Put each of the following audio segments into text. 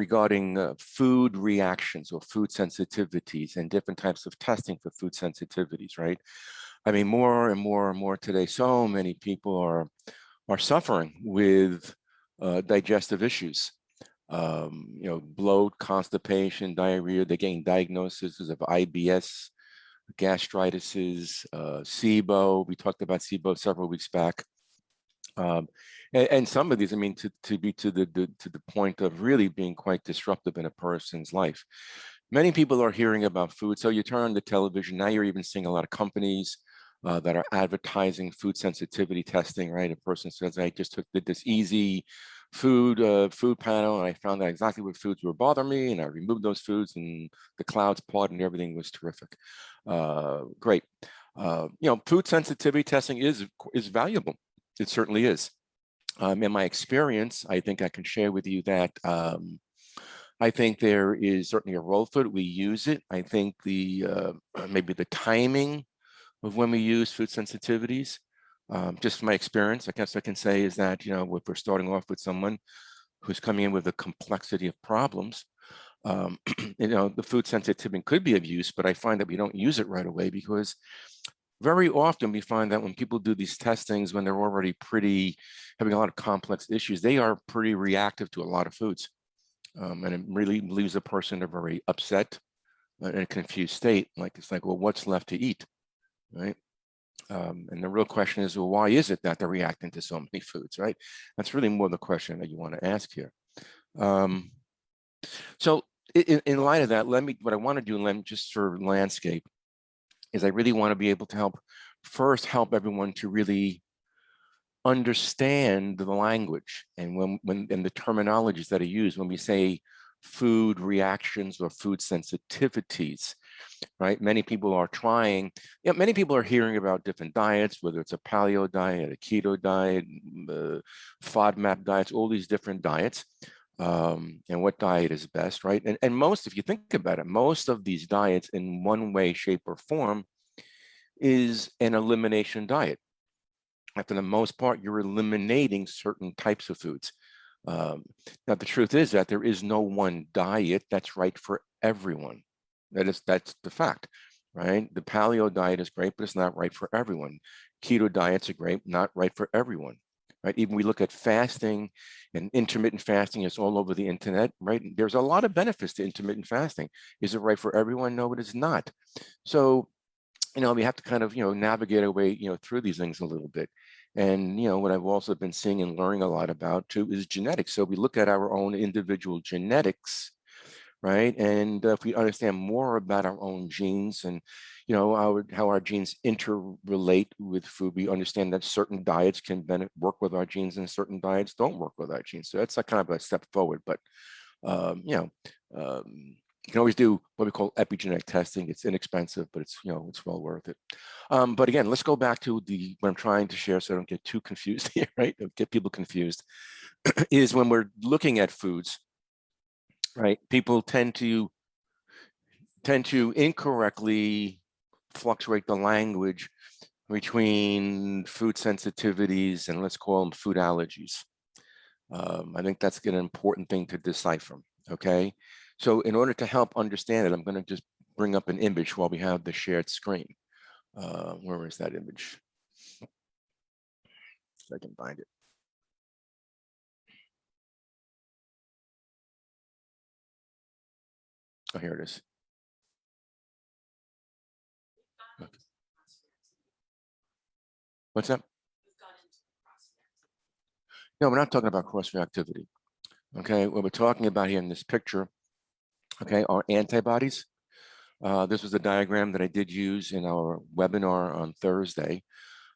regarding food reactions or food sensitivities and different types of testing for food sensitivities, right? I mean, more and more and more today, so many people are suffering with digestive issues. Bloat, constipation, diarrhea. They're getting diagnoses of IBS, gastritis, SIBO. We talked about SIBO several weeks back. And some of these, I mean, to be to the point of really being quite disruptive in a person's life. Many people are hearing about food. So you turn on the television, now you're even seeing a lot of companies that are advertising food sensitivity testing, right? A person says, I just did this easy food panel, and I found out exactly what foods were bothering me, and I removed those foods, and the clouds parted, and everything was terrific. Great. Food sensitivity testing is valuable. It certainly is. In my experience, I think I can share with you that I think there is certainly a role for it. We use it. I think maybe the timing of when we use food sensitivities, just from my experience, I guess I can say is that, if we're starting off with someone who's coming in with a complexity of problems, the food sensitivity could be of use, but I find that we don't use it right away because very often we find that when people do these testings, when they're already having a lot of complex issues, they are pretty reactive to a lot of foods. And it really leaves a person in a very upset and confused state. It's like, well, what's left to eat, right? And the real question is, well, why is it that they're reacting to so many foods, right? That's really more the question that you want to ask here. So in light of that, what I want to do, just for landscape, is I really want to be able to help everyone to really understand the language and and the terminologies that are used when we say food reactions or food sensitivities, right? Many people are many people are hearing about different diets, whether it's a paleo diet, a keto diet, FODMAP diets, all these different diets, and what diet is best, right? And most, if you think about it, most of these diets in one way, shape, or form is an elimination diet. And for the most part, you're eliminating certain types of foods. Now, the truth is that there is no one diet that's right for everyone. That's the fact, right? The paleo diet is great, but it's not right for everyone. Keto diets are great, not right for everyone, right? Even we look at fasting and intermittent fasting, it's all over the internet, right? There's a lot of benefits to intermittent fasting. Is it right for everyone? No, it is not. So, we have to kind of, navigate our way, through these things a little bit. And, what I've also been seeing and learning a lot about too is genetics. So we look at our own individual genetics, right? And if we understand more about our own genes and, how our genes interrelate with food, we understand that certain diets can work with our genes and certain diets don't work with our genes. So that's a kind of a step forward, but, you can always do what we call epigenetic testing. It's inexpensive, but it's well worth it. But again, let's go back to what I'm trying to share so I don't get too confused here, right? Don't get people confused, is when we're looking at foods, right? People tend to incorrectly fluctuate the language between food sensitivities and let's call them food allergies. I think that's an important thing to decipher, okay? So in order to help understand it, I'm going to just bring up an image while we have the shared screen. Where is that image? If I can find it. Oh, here it is. Okay. What's that? No, we're not talking about cross-reactivity. Okay, what we're talking about here in this picture, okay, are antibodies. This was a diagram that I did use in our webinar on Thursday.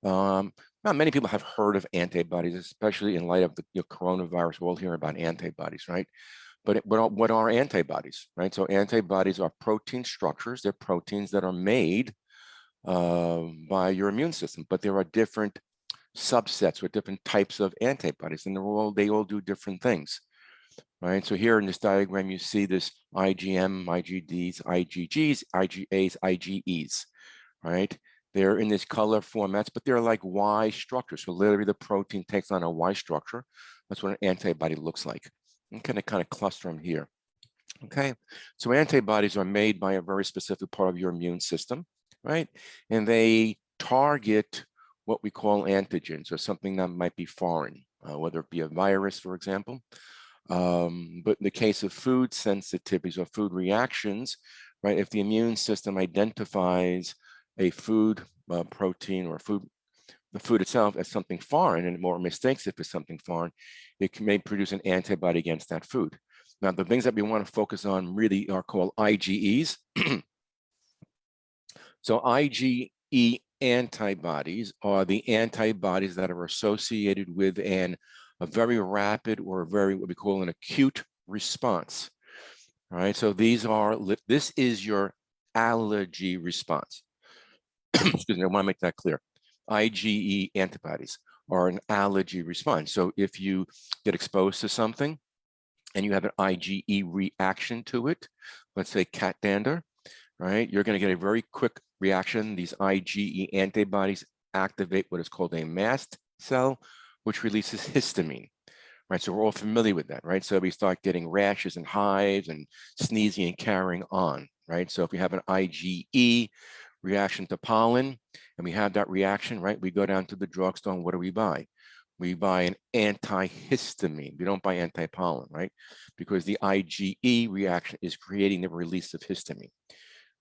Not many people have heard of antibodies, especially in light of the coronavirus. We'll hear about antibodies, right? But what are antibodies, right? So antibodies are protein structures. They're proteins that are made by your immune system, but there are different subsets with different types of antibodies, and they all do different things. Right, so here in this diagram, you see this IgM, IgDs, IgGs, IgAs, IgEs, right? They're in this color formats, but they're like Y structures. So literally the protein takes on a Y structure. That's what an antibody looks like, I'm going to kind of cluster them here. Okay, so antibodies are made by a very specific part of your immune system, right? And they target what we call antigens, or something that might be foreign, whether it be a virus, for example. But in the case of food sensitivities or food reactions, right, if the immune system identifies a food protein or the food itself as something foreign, and more mistakes if it's something foreign, it may produce an antibody against that food. Now, the things that we want to focus on really are called IgEs. So IgE antibodies are the antibodies that are associated with a very rapid or very, what we call an acute response. All right, so this is your allergy response. Excuse me, I want to make that clear. IgE antibodies are an allergy response. So if you get exposed to something and you have an IgE reaction to it, let's say cat dander, right? You're going to get a very quick reaction. These IgE antibodies activate what is called a mast cell, which releases histamine, right? So we're all familiar with that, right? So we start getting rashes and hives and sneezing and carrying on, right? So if we have an IgE reaction to pollen and we have that reaction, right? We go down to the drugstore and what do we buy? We buy an antihistamine. We don't buy antipollen, right? Because the IgE reaction is creating the release of histamine,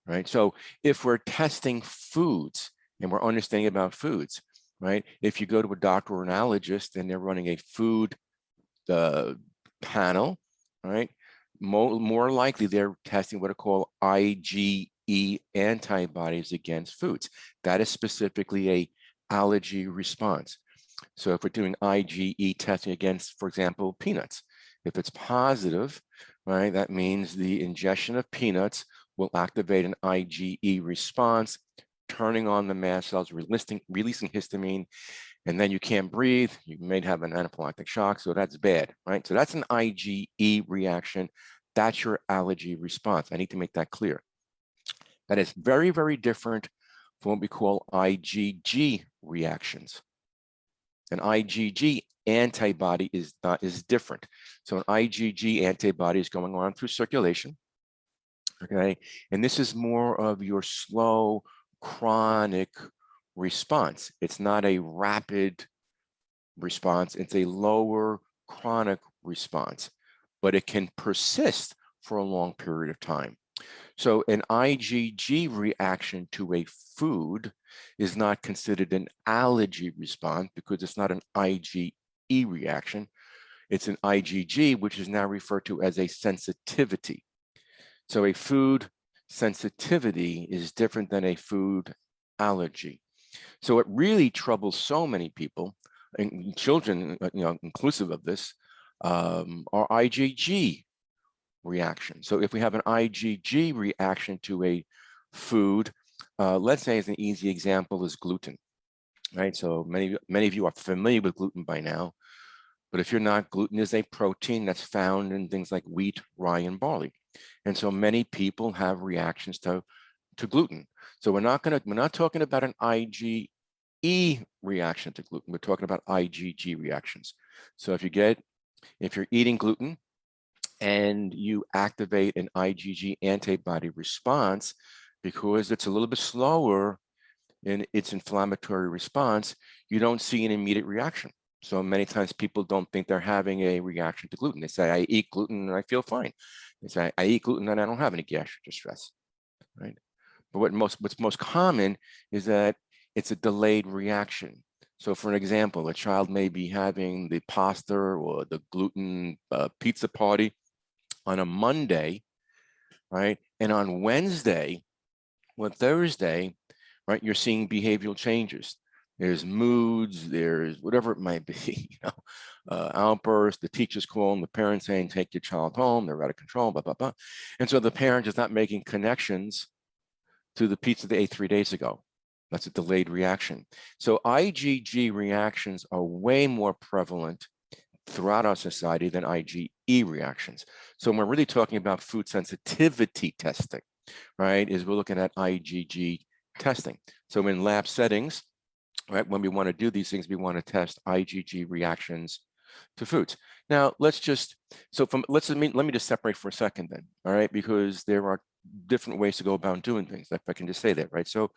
right? So if we're testing foods and we're understanding about foods, right? If you go to a doctor or an allergist and they're running a food panel, right? More likely they're testing what are called IgE antibodies against foods. That is specifically a allergy response. So if we're doing IgE testing against, for example, peanuts, if it's positive, right, that means the ingestion of peanuts will activate an IgE response, turning on the mast cells, releasing histamine, and then you can't breathe. You may have an anaphylactic shock, so that's bad, right? So that's an IgE reaction. That's your allergy response. I need to make that clear. That is very, very different from what we call IgG reactions. An IgG antibody is different. So an IgG antibody is going on through circulation, okay? And this is more of your slow, chronic response. It's not a rapid response. It's a lower chronic response, but it can persist for a long period of time. So an IgG reaction to a food is not considered an allergy response because it's not an IgE reaction. It's an IgG, which is now referred to as a sensitivity. So a food sensitivity is different than a food allergy. So it really troubles so many people, and children, inclusive of this, are IgG reaction. So if we have an IgG reaction to a food, let's say as an easy example is gluten, right? So many of you are familiar with gluten by now, but if you're not, gluten is a protein that's found in things like wheat, rye, and barley. And so many people have reactions to gluten. So we're not talking about an IgE reaction to gluten. We're talking about IgG reactions. So if you're eating gluten and you activate an IgG antibody response, because it's a little bit slower in its inflammatory response, you don't see an immediate reaction. So many times people don't think they're having a reaction to gluten. They say, I eat gluten and I feel fine. They say, I eat gluten and I don't have any gastric distress, right? But what's most common is that it's a delayed reaction. So for an example, a child may be having the pasta or the gluten pizza party on a Monday, right? And on Wednesday or Thursday, right, you're seeing behavioral changes. There's moods, there's whatever it might be, outbursts, the teacher's calling, the parents saying, take your child home, they're out of control, blah, blah, blah. And so the parent is not making connections to the pizza they ate 3 days ago. That's a delayed reaction. So IgG reactions are way more prevalent throughout our society than IgE reactions. So when we're really talking about food sensitivity testing, right, is we're looking at IgG testing. So in lab settings, right, when we want to do these things, we want to test IgG reactions to foods. Now, let's just, so from, let me just separate for a second then, all right? Because there are different ways to go about doing things, if I can just say that, right? So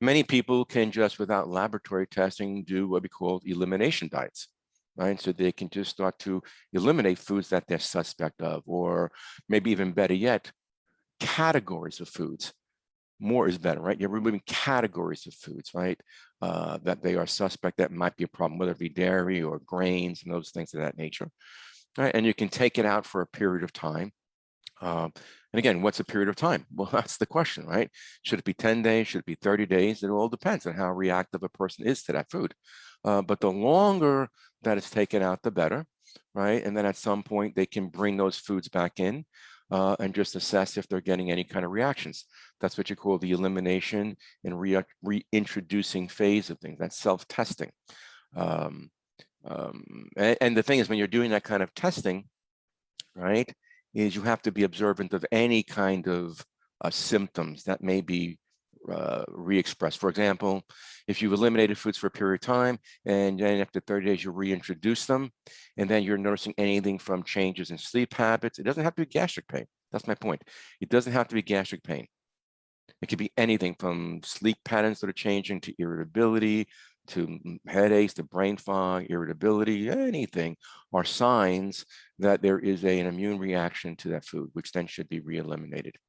many people can just, without laboratory testing, do what we call elimination diets, right? So they can just start to eliminate foods that they're suspect of, or maybe even better yet, categories of foods. More is better, right? You're removing categories of foods, right? That they are suspect that might be a problem, whether it be dairy or grains and those things of that nature, right? And you can take it out for a period of time. And again, what's a period of time? Well, that's the question, right? Should it be 10 days? Should it be 30 days? It all depends on how reactive a person is to that food. But the longer that it's taken out, the better, right? And then at some point, they can bring those foods back in and just assess if they're getting any kind of reactions. That's what you call the elimination and reintroducing phase of things. That's self-testing. And the thing is, when you're doing that kind of testing, right, is you have to be observant of any kind of symptoms that may be re-expressed. For example, if you've eliminated foods for a period of time and then after 30 days you reintroduce them, and then you're noticing anything from changes in sleep habits, it doesn't have to be gastric pain. That's my point. It doesn't have to be gastric pain. It could be anything from sleep patterns that are changing to irritability, to headaches, to brain fog, irritability, anything are signs that there is an immune reaction to that food, which then should be re-eliminated.